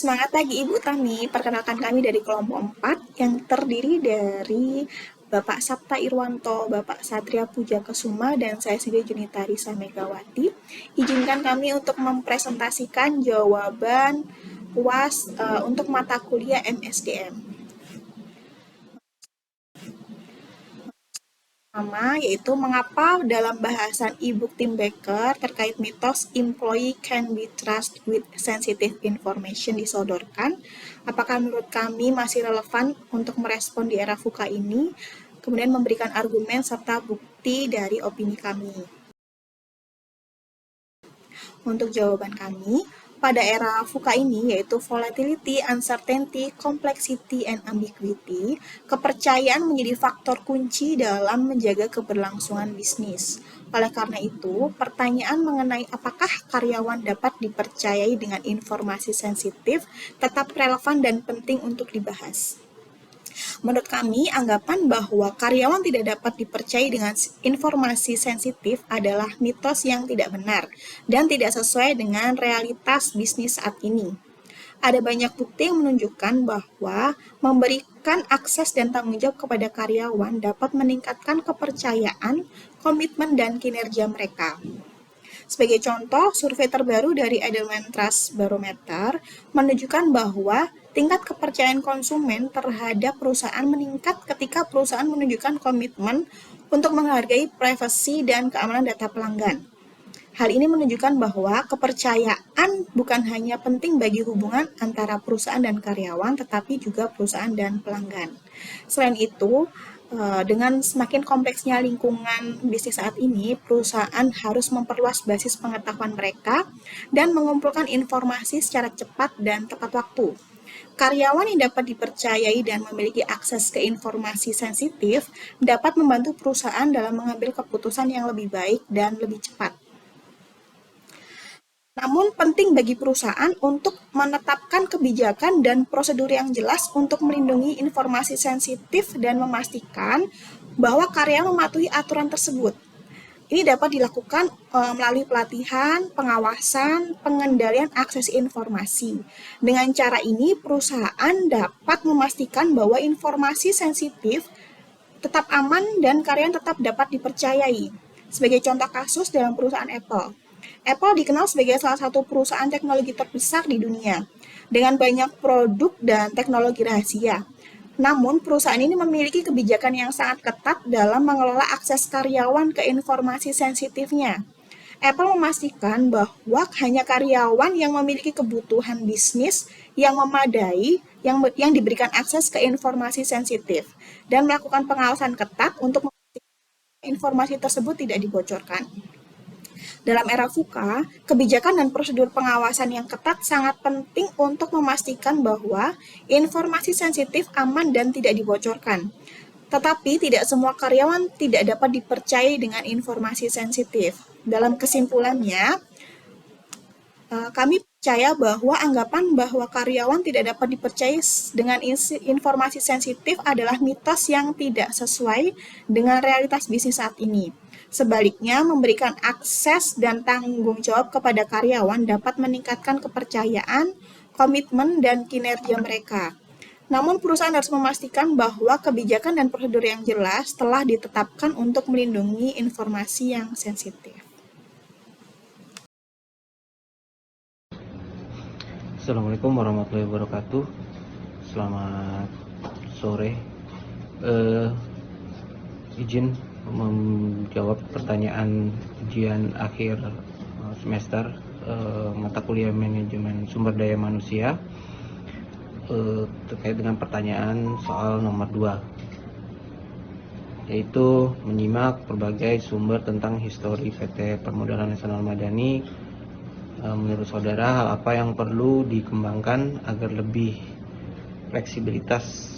Semangat pagi Ibu Tami, perkenalkan kami dari kelompok 4 yang terdiri dari Bapak Sabta Irwanto, Bapak Satria Puja Kesuma, dan saya sendiri Junita Risa Megawati. Izinkan kami untuk mempresentasikan jawaban UAS untuk mata kuliah MSDM. Pertama, yaitu mengapa dalam bahasan e-book Tim Baker terkait mitos employee can be trusted with sensitive information disodorkan. Apakah menurut kami masih relevan untuk merespon di era VUCA ini? Kemudian memberikan argumen serta bukti dari opini kami. Untuk jawaban kami, pada era VUCA ini, yaitu volatility, uncertainty, complexity, and ambiguity, kepercayaan menjadi faktor kunci dalam menjaga keberlangsungan bisnis. Oleh karena itu, pertanyaan mengenai apakah karyawan dapat dipercayai dengan informasi sensitif tetap relevan dan penting untuk dibahas. Menurut kami, anggapan bahwa karyawan tidak dapat dipercayai dengan informasi sensitif adalah mitos yang tidak benar dan tidak sesuai dengan realitas bisnis saat ini. Ada banyak bukti yang menunjukkan bahwa memberikan akses dan tanggung jawab kepada karyawan dapat meningkatkan kepercayaan, komitmen, dan kinerja mereka. Sebagai contoh, survei terbaru dari Edelman Trust Barometer menunjukkan bahwa tingkat kepercayaan konsumen terhadap perusahaan meningkat ketika perusahaan menunjukkan komitmen untuk menghargai privasi dan keamanan data pelanggan. Hal ini menunjukkan bahwa kepercayaan bukan hanya penting bagi hubungan antara perusahaan dan karyawan, tetapi juga perusahaan dan pelanggan. Selain itu, dengan semakin kompleksnya lingkungan bisnis saat ini, perusahaan harus memperluas basis pengetahuan mereka dan mengumpulkan informasi secara cepat dan tepat waktu. Karyawan yang dapat dipercayai dan memiliki akses ke informasi sensitif dapat membantu perusahaan dalam mengambil keputusan yang lebih baik dan lebih cepat. Namun penting bagi perusahaan untuk menetapkan kebijakan dan prosedur yang jelas untuk melindungi informasi sensitif dan memastikan bahwa karyawan mematuhi aturan tersebut. Ini dapat dilakukan melalui pelatihan, pengawasan, pengendalian akses informasi. Dengan cara ini, perusahaan dapat memastikan bahwa informasi sensitif tetap aman dan karyawan tetap dapat dipercayai. Sebagai contoh kasus dalam perusahaan Apple. Apple dikenal sebagai salah satu perusahaan teknologi terbesar di dunia, dengan banyak produk dan teknologi rahasia. Namun, perusahaan ini memiliki kebijakan yang sangat ketat dalam mengelola akses karyawan ke informasi sensitifnya. Apple memastikan bahwa hanya karyawan yang memiliki kebutuhan bisnis yang memadai yang diberikan akses ke informasi sensitif dan melakukan pengawasan ketat untuk memastikan informasi tersebut tidak dibocorkan. Dalam era VUCA, kebijakan dan prosedur pengawasan yang ketat sangat penting untuk memastikan bahwa informasi sensitif aman dan tidak dibocorkan. Tetapi tidak semua karyawan tidak dapat dipercayai dengan informasi sensitif. Dalam kesimpulannya, kami percaya bahwa anggapan bahwa karyawan tidak dapat dipercayai dengan informasi sensitif adalah mitos yang tidak sesuai dengan realitas bisnis saat ini. Sebaliknya, memberikan akses dan tanggung jawab kepada karyawan dapat meningkatkan kepercayaan, komitmen, dan kinerja mereka. Namun, perusahaan harus memastikan bahwa kebijakan dan prosedur yang jelas telah ditetapkan untuk melindungi informasi yang sensitif. Assalamualaikum warahmatullahi wabarakatuh. Selamat sore. Izin menjawab pertanyaan ujian akhir semester mata kuliah manajemen sumber daya manusia terkait dengan pertanyaan soal nomor 2, yaitu menyimak berbagai sumber tentang histori PT Permodalan Nasional Madani. Menurut saudara, hal apa yang perlu dikembangkan agar lebih fleksibilitas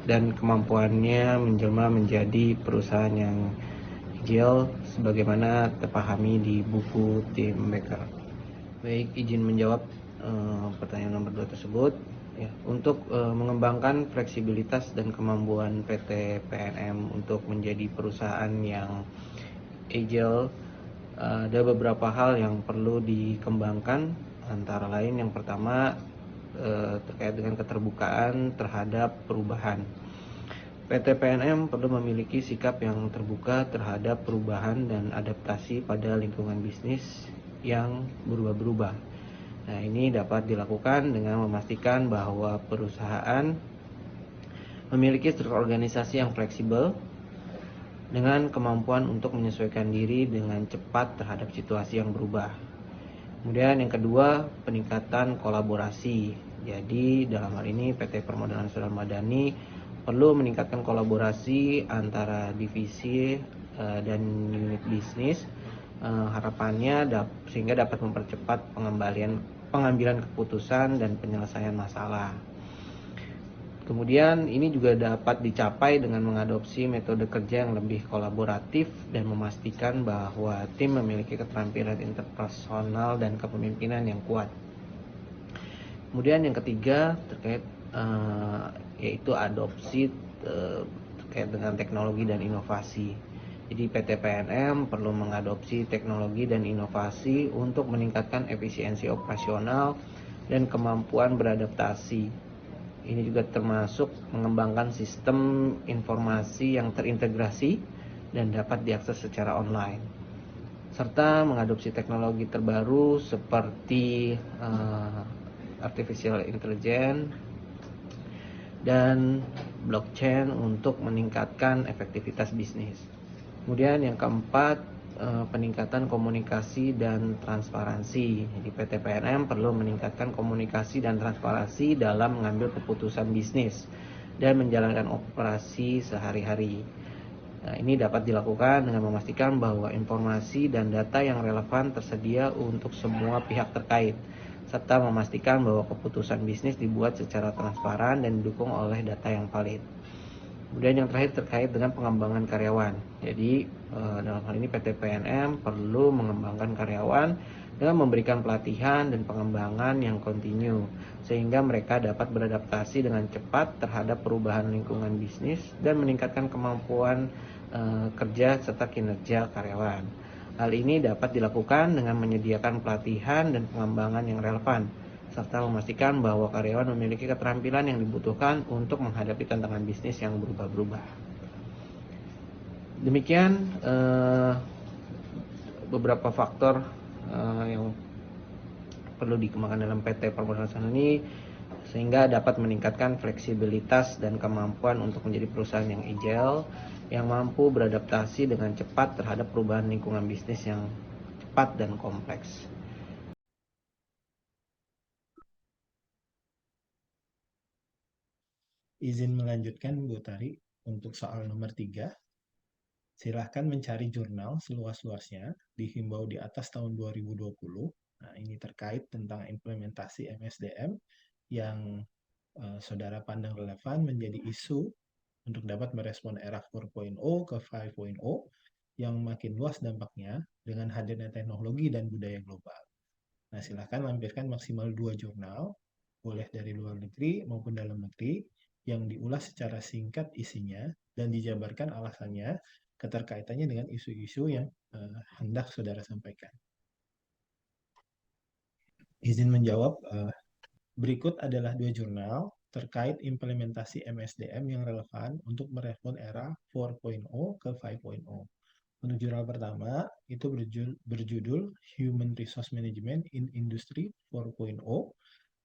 dan kemampuannya menjelma menjadi perusahaan yang ideal sebagaimana terpahami di buku Tim Baker. Baik, izin menjawab pertanyaan nomor 2 tersebut. Ya, untuk mengembangkan fleksibilitas dan kemampuan PT PNM untuk menjadi perusahaan yang agile, ada beberapa hal yang perlu dikembangkan, antara lain yang pertama terkait dengan keterbukaan terhadap perubahan. PT PNM perlu memiliki sikap yang terbuka terhadap perubahan dan adaptasi pada lingkungan bisnis yang berubah-berubah. Nah, ini dapat dilakukan dengan memastikan bahwa perusahaan memiliki struktur organisasi yang fleksibel dengan kemampuan untuk menyesuaikan diri dengan cepat terhadap situasi yang berubah. Kemudian yang kedua, peningkatan kolaborasi. Jadi dalam hal ini PT Permodalan Nasional Madani perlu meningkatkan kolaborasi antara divisi dan unit bisnis. Harapannya sehingga dapat mempercepat pengambilan keputusan dan penyelesaian masalah. Kemudian ini juga dapat dicapai dengan mengadopsi metode kerja yang lebih kolaboratif dan memastikan bahwa tim memiliki keterampilan interpersonal dan kepemimpinan yang kuat. Kemudian yang ketiga terkait yaitu adopsi terkait dengan teknologi dan inovasi. Jadi PT PNM perlu mengadopsi teknologi dan inovasi untuk meningkatkan efisiensi operasional dan kemampuan beradaptasi. Ini juga termasuk mengembangkan sistem informasi yang terintegrasi dan dapat diakses secara online, serta mengadopsi teknologi terbaru seperti artificial intelligence dan blockchain untuk meningkatkan efektivitas bisnis. Kemudian yang keempat, peningkatan komunikasi dan transparansi. Jadi PT PNM perlu meningkatkan komunikasi dan transparansi dalam mengambil keputusan bisnis dan menjalankan operasi sehari-hari. Nah, ini dapat dilakukan dengan memastikan bahwa informasi dan data yang relevan tersedia untuk semua pihak terkait, serta memastikan bahwa keputusan bisnis dibuat secara transparan dan didukung oleh data yang valid. Kemudian yang terakhir terkait dengan pengembangan karyawan. Jadi dalam hal ini PT PNM perlu mengembangkan karyawan dengan memberikan pelatihan dan pengembangan yang kontinu sehingga mereka dapat beradaptasi dengan cepat terhadap perubahan lingkungan bisnis dan meningkatkan kemampuan kerja serta kinerja karyawan. Hal ini dapat dilakukan dengan menyediakan pelatihan dan pengembangan yang relevan serta memastikan bahwa karyawan memiliki keterampilan yang dibutuhkan untuk menghadapi tantangan bisnis yang berubah-ubah. Demikian beberapa faktor yang perlu dikembangkan dalam PT Permodalan Nasional ini sehingga dapat meningkatkan fleksibilitas dan kemampuan untuk menjadi perusahaan yang agile, yang mampu beradaptasi dengan cepat terhadap perubahan lingkungan bisnis yang cepat dan kompleks. Izin melanjutkan Bu Tari untuk soal nomor 3. Silahkan mencari jurnal seluas-luasnya, dihimbau di atas tahun 2020. Nah, ini terkait tentang implementasi MSDM yang saudara pandang relevan menjadi isu untuk dapat merespon era 4.0 ke 5.0 yang makin luas dampaknya dengan hadirnya teknologi dan budaya global. Nah, silahkan lampirkan maksimal 2 jurnal, boleh dari luar negeri maupun dalam negeri, yang diulas secara singkat isinya dan dijabarkan alasannya keterkaitannya dengan isu-isu yang hendak saudara sampaikan. Izin menjawab, berikut adalah 2 jurnal terkait implementasi MSDM yang relevan untuk merespon era 4.0 ke 5.0. Untuk jurnal pertama, itu berjudul Human Resource Management in Industry 4.0,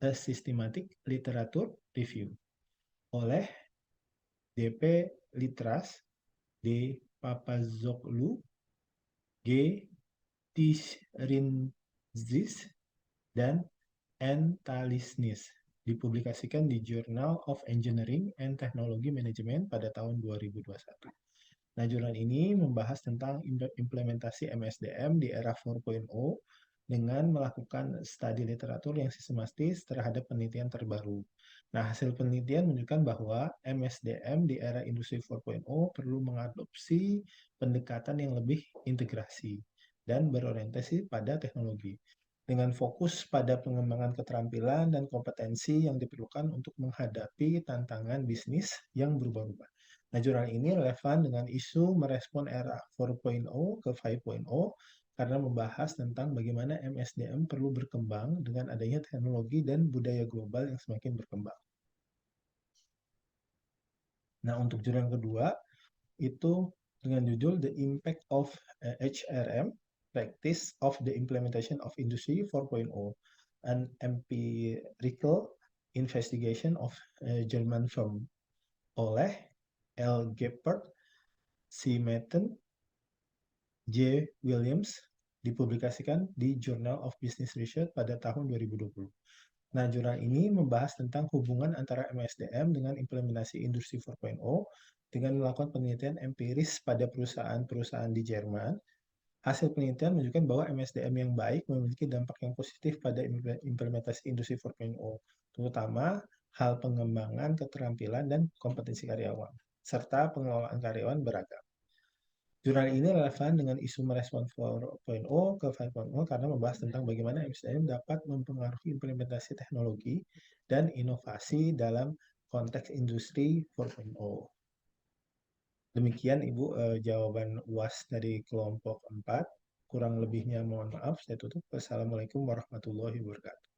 A Systematic Literature Review, oleh DP Litras, D. Papazoglou, G. Tishrindzis, dan N. Talisnis. Dipublikasikan di Journal of Engineering and Technology Management pada tahun 2021. Nah, jurnal ini membahas tentang implementasi MSDM di era 4.0 dengan melakukan studi literatur yang sistematis terhadap penelitian terbaru. Nah, hasil penelitian menunjukkan bahwa MSDM di era industri 4.0 perlu mengadopsi pendekatan yang lebih integrasi dan berorientasi pada teknologi, dengan fokus pada pengembangan keterampilan dan kompetensi yang diperlukan untuk menghadapi tantangan bisnis yang berubah-ubah. Nah, jurnal ini relevan dengan isu merespon era 4.0 ke 5.0 karena membahas tentang bagaimana MSDM perlu berkembang dengan adanya teknologi dan budaya global yang semakin berkembang. Nah, untuk jurnal kedua itu dengan judul The Impact of HRM, Practice of the Implementation of Industry 4.0, an empirical investigation of German firm oleh L. Geppert, C. Metten, J. Williams, dipublikasikan di Journal of Business Research pada tahun 2020. Nah, jurnal ini membahas tentang hubungan antara MSDM dengan implementasi Industri 4.0 dengan melakukan penelitian empiris pada perusahaan-perusahaan di Jerman. Hasil penelitian menunjukkan bahwa MSDM yang baik memiliki dampak yang positif pada implementasi Industri 4.0, terutama hal pengembangan keterampilan dan kompetensi karyawan, serta pengelolaan karyawan beragam. Jurnal ini relevan dengan isu merespon 4.0 ke 5.0 karena membahas tentang bagaimana MSDM dapat mempengaruhi implementasi teknologi dan inovasi dalam konteks industri 4.0. Demikian Ibu jawaban UAS dari kelompok 4. Kurang lebihnya mohon maaf, saya tutup. Wassalamualaikum warahmatullahi wabarakatuh.